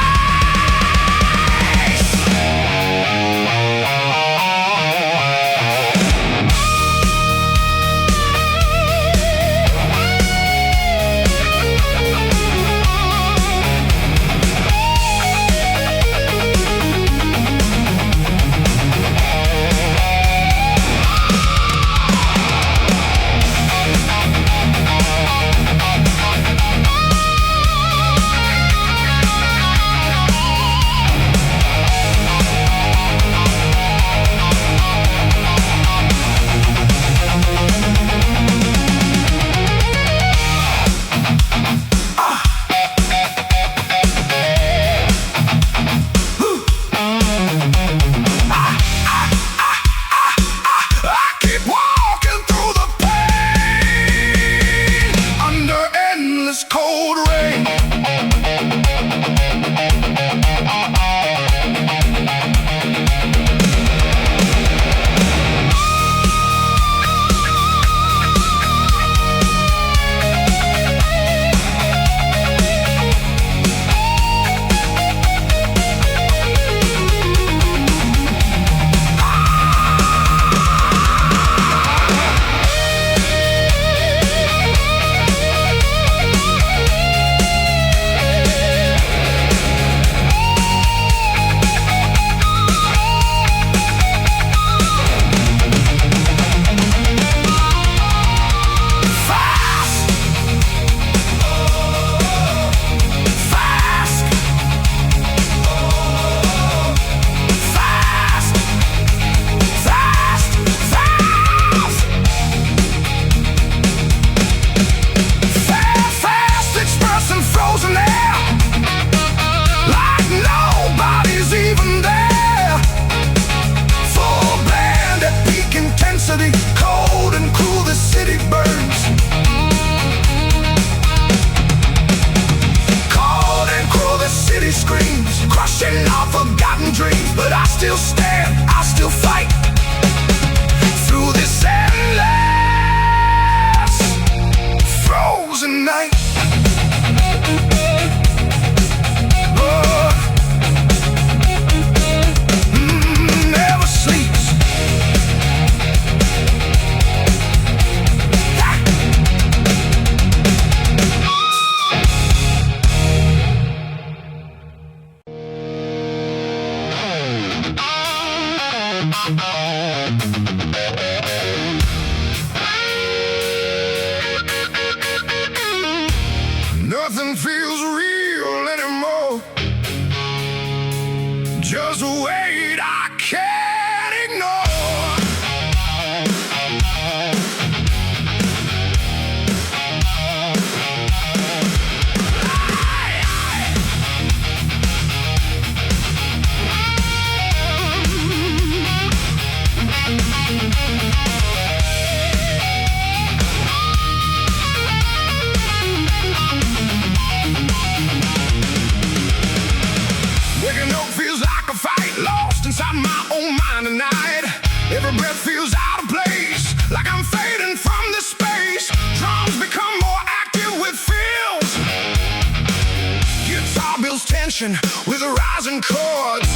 A: Nothing feels real anymore. Just wait, I can't ignore. Waking up feels like a fight, lost inside my own mind tonight. Every breath feels out of place, like I'm fading from this space. Drums become more active with fills. Guitar builds tension with rising chords.